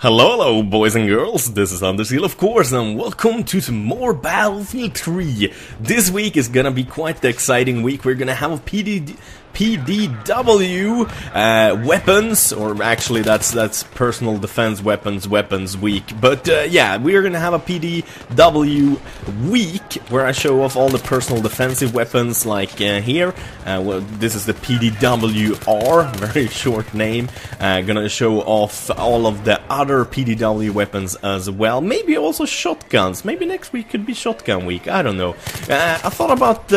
Hello, boys and girls, this is Underseal, of course, and welcome to some more Battlefield 3. This week is gonna be quite the exciting week. We're gonna have a PDW weapons, or actually that's personal defense weapons week. But yeah, we're gonna have a PDW week where I show off all the personal defensive weapons, like here. Well, this is the PDWR, very short name. Gonna show off all of the other PDW weapons as well. Maybe also shotguns. Maybe next week could be shotgun week. I don't know. I thought about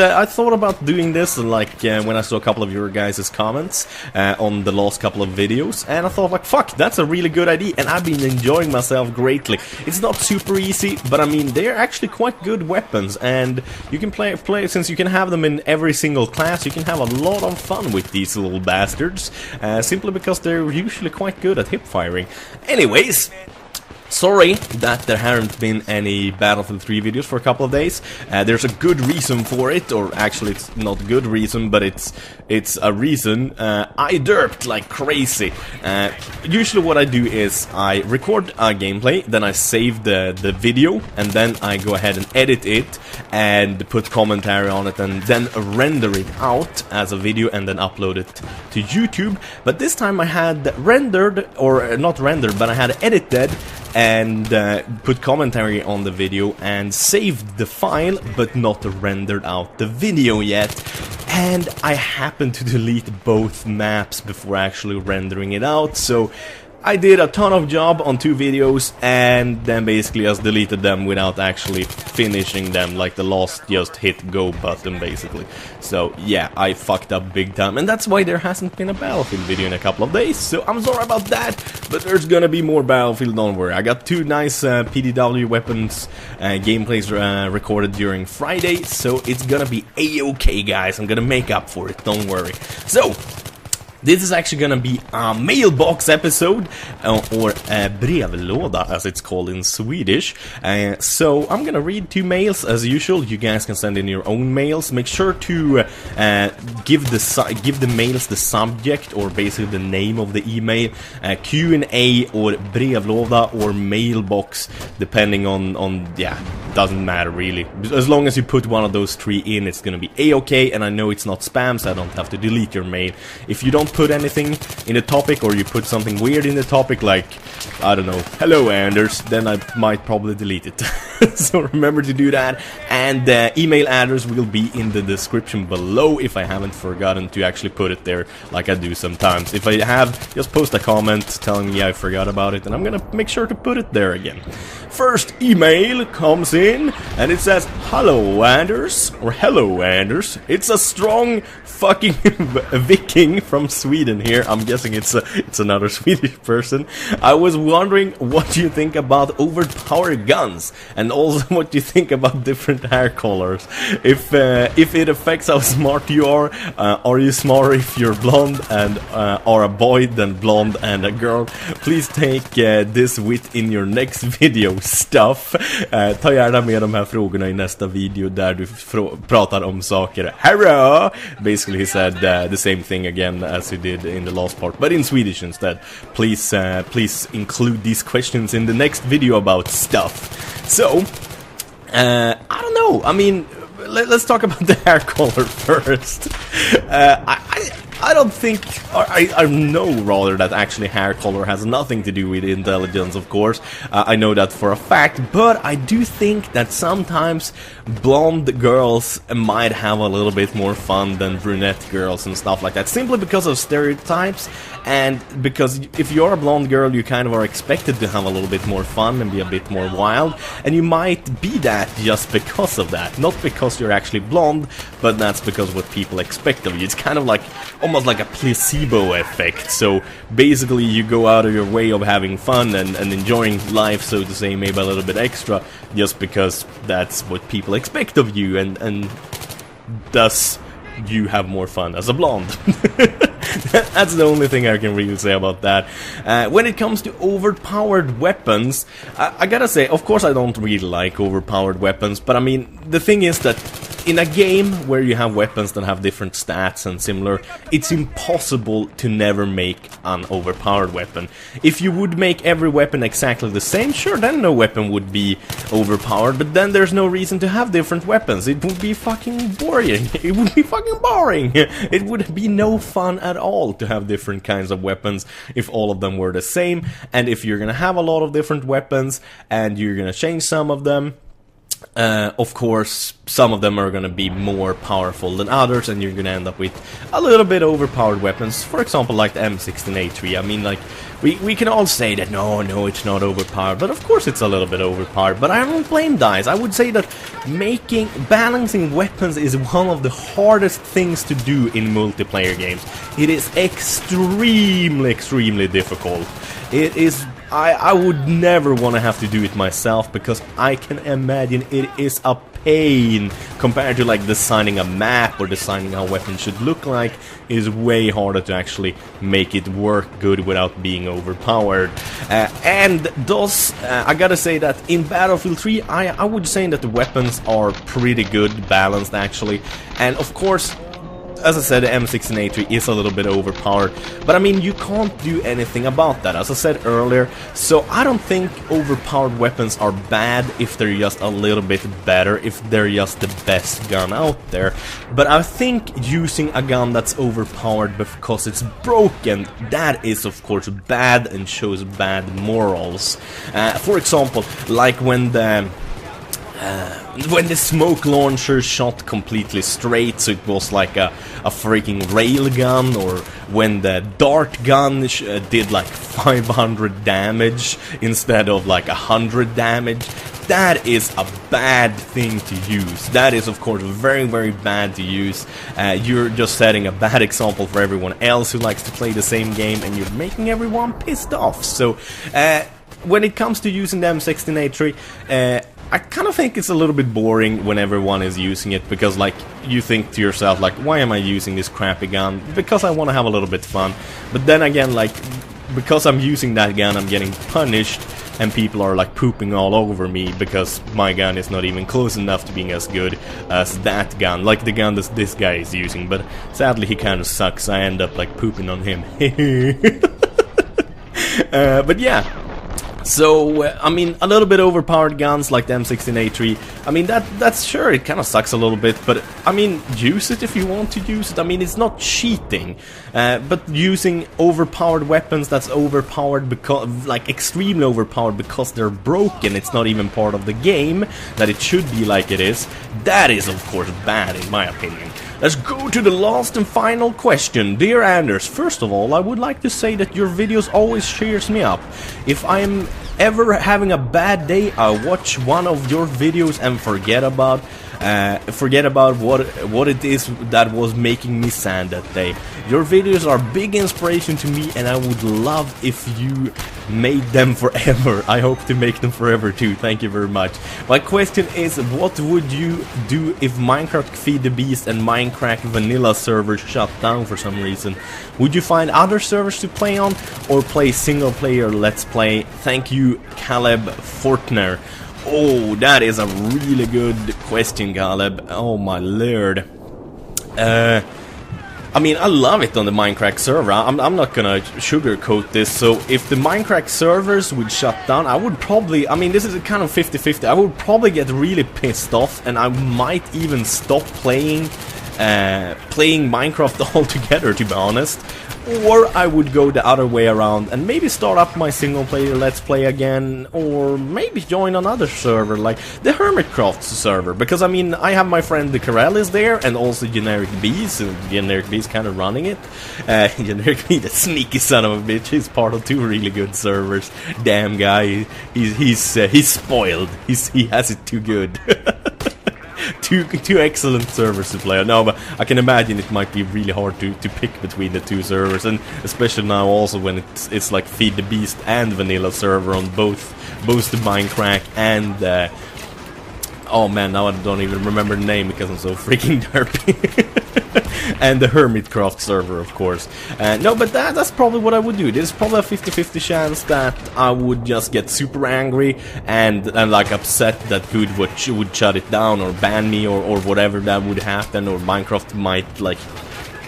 doing this like when I saw a couple of your guys' comments on the last couple of videos, and I thought like, fuck, that's a really good idea, and I've been enjoying myself greatly. It's not super easy, but I mean they're actually quite good weapons, and you can play since you can have them in every single class. You can have a lot of fun with these little bastards, simply because they're usually quite good at hip firing. Anyways, sorry that there haven't been any Battlefield 3 videos for a couple of days. There's a good reason for it, or actually it's not a good reason, but it's a reason. I derped like crazy. Usually what I do is I record a gameplay, then I save the video, and then I go ahead and edit it and put commentary on it, and then render it out as a video and then upload it to YouTube. But this time I had rendered, or not rendered, but I had edited and put commentary on the video and saved the file, but not rendered out the video yet. And I happened to delete both maps before actually rendering it out, so I did a ton of job on two videos and then basically just deleted them without actually finishing them, like the last just hit go button basically. So yeah, I fucked up big time, and that's why there hasn't been a Battlefield video in a couple of days, so I'm sorry about that, but there's gonna be more Battlefield, don't worry. I got two nice PDW weapons gameplays recorded during Friday, so it's gonna be a-okay, guys. I'm gonna make up for it, don't worry. So this is actually gonna be a mailbox episode, or brevlåda as it's called in Swedish. So I'm gonna read two mails as usual. You guys can send in your own mails. Make sure to give the mails the subject, or basically the name of the email, Q&A or brevlåda or mailbox, depending on yeah, doesn't matter really. As long as you put one of those three in, it's gonna be a-okay, and I know it's not spam, so I don't have to delete your mail. If you don't put anything in the topic, or you put something weird in the topic, like, I don't know, hello Anders, then I might probably delete it. So remember to do that, and the email address will be in the description below if I haven't forgotten to actually put it there, like I do sometimes. If I have, just post a comment telling me I forgot about it, and I'm gonna make sure to put it there again. First email comes in, and it says, hello Anders, or hello Anders. It's a strong fucking Viking from Sweden here. I'm guessing it's another Swedish person. I was wondering what you think about overpowered guns, and also what you think about different hair colors. If it affects how smart you are you smarter if you're blonde and are a boy than blonde and a girl? Please take this with in your next video stuff. Ta gärna med de här frågorna i nästa video där du pratar om saker. Hello! Basically he said the same thing again as he did in the last part, but in Swedish instead. Please include these questions in the next video about stuff. So, I don't know, I mean, let's talk about the hair color first. I don't think, or I know rather, that actually hair color has nothing to do with intelligence, of course. I know that for a fact, but I do think that sometimes blonde girls might have a little bit more fun than brunette girls and stuff like that, simply because of stereotypes, and because if you're a blonde girl, you kind of are expected to have a little bit more fun and be a bit more wild, and you might be that just because of that, not because you're actually blonde, but that's because what people expect of you. It's kind of like almost like a placebo effect. So basically you go out of your way of having fun and enjoying life, so to say, maybe a little bit extra, just because that's what people expect of you, and thus you have more fun as a blonde. That's the only thing I can really say about that. When it comes to overpowered weapons, I gotta say, of course I don't really like overpowered weapons, but I mean, the thing is that in a game where you have weapons that have different stats and similar, it's impossible to never make an overpowered weapon. If you would make every weapon exactly the same, sure, then no weapon would be overpowered, but then there's no reason to have different weapons. It would be fucking boring. It would be fucking boring. It would be no fun at all to have different kinds of weapons if all of them were the same. And if you're gonna have a lot of different weapons and you're gonna change some of them, of course, some of them are going to be more powerful than others, and you're going to end up with a little bit overpowered weapons. For example, like the M16A3. I mean, like, we can all say that, no, it's not overpowered, but of course it's a little bit overpowered. But I don't blame guys. I would say that balancing weapons is one of the hardest things to do in multiplayer games. It is extremely difficult. It is... I would never want to have to do it myself, because I can imagine it is a pain compared to like designing a map or designing how weapons should look like. It is way harder to actually make it work good without being overpowered. And thus, I gotta say that in Battlefield 3, I would say that the weapons are pretty good balanced actually, and of course, as I said, the M16A3 is a little bit overpowered, but I mean, you can't do anything about that, as I said earlier, so I don't think overpowered weapons are bad if they're just a little bit better, if they're just the best gun out there. But I think using a gun that's overpowered because it's broken, that is of course bad and shows bad morals. For example, like when the smoke launcher shot completely straight, so it was like a freaking rail gun, or when the dart gun did like 500 damage instead of like 100 damage, that is a bad thing to use. That is of course very bad to use. You're just setting a bad example for everyone else who likes to play the same game, and you're making everyone pissed off. So when it comes to using the M16A3, I kind of think it's a little bit boring when everyone is using it, because like you think to yourself like, why am I using this crappy gun? Because I want to have a little bit fun. But then again, like, because I'm using that gun, I'm getting punished, and people are like pooping all over me because my gun is not even close enough to being as good as that gun, like the gun that this guy is using. But sadly he kind of sucks. I end up like pooping on him. But yeah. So, I mean, a little bit overpowered guns like the M16A3, I mean, that's sure, it kind of sucks a little bit, but, I mean, use it if you want to use it. I mean, it's not cheating, but using overpowered weapons that's overpowered because, like, extremely overpowered because they're broken, it's not even part of the game, that it should be like it is, that is, of course, bad, in my opinion. Let's go to the last and final question. Dear Anders, first of all, I would like to say that your videos always cheers me up. If I'm ever having a bad day, I watch one of your videos and forget about what it is that was making me sad that day. Your videos are big inspiration to me, and I would love if you made them forever. I hope to make them forever too. Thank you very much. My question is, what would you do if Minecraft Feed the Beast and Minecraft Vanilla servers shut down for some reason? Would you find other servers to play on, or play single player Let's Play? Thank you, Caleb Fortner. Oh, that is a really good question, Caleb. Oh my lord. I mean, I love it on the Minecraft server. I'm not gonna sugarcoat this. So if the Minecraft servers would shut down, I would probably, I mean, this is a kind of 50-50. I would probably get really pissed off, and I might even stop playing Minecraft altogether, to be honest. Or I would go the other way around and maybe start up my single player Let's Play again, or maybe join another server like the Hermitcraft server, because I mean, I have my friend the Corral is there, and also Generic Bees, and Generic Bees kind of running it. Generic Bee, the sneaky son of a bitch, he's part of 2 really good servers. Damn guy, he's spoiled. He has it too good. Two excellent servers to play on. No, but I can imagine it might be really hard to pick between the 2 servers, and especially now also when it's like Feed the Beast and Vanilla server on both the Minecraft and oh man, now I don't even remember the name because I'm so freaking derpy. And the Hermitcraft server, of course. No, but that's probably what I would do. There's probably a 50-50 chance that I would just get super angry and like upset that Good would shut it down or ban me or whatever that would happen, or Minecraft might, like,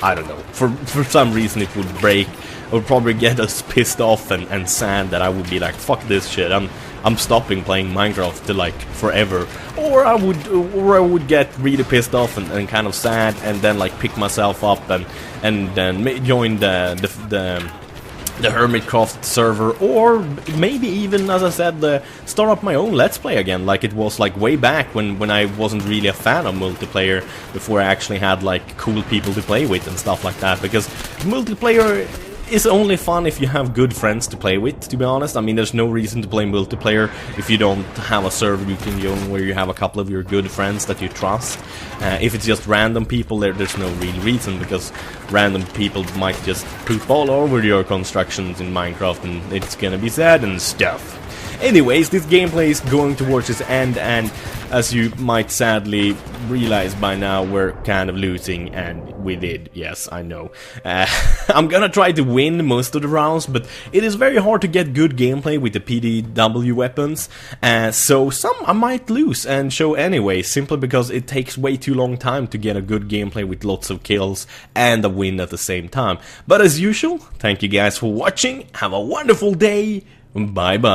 I don't know, for some reason it would break. I would probably get us pissed off and sad that I would be like, fuck this shit, I'm stopping playing Minecraft to like forever. Or I would get really pissed off and kind of sad, and then like pick myself up and then join the Hermitcraft server, or maybe even, as I said, start up my own Let's Play again, like it was like way back when I wasn't really a fan of multiplayer, before I actually had like cool people to play with and stuff like that, because multiplayer is only fun if you have good friends to play with, to be honest. I mean, there's no reason to play multiplayer if you don't have a server you can join where you have a couple of your good friends that you trust. If it's just random people, there's no real reason, because random people might just poop all over your constructions in Minecraft and it's gonna be sad and stuff. Anyways, this gameplay is going towards its end, and as you might sadly realize by now, we're kind of losing, and we did, yes, I know. I'm gonna try to win most of the rounds, but it is very hard to get good gameplay with the PDW weapons, so some I might lose and show anyway, simply because it takes way too long time to get a good gameplay with lots of kills and a win at the same time. But as usual, thank you guys for watching, have a wonderful day, bye bye.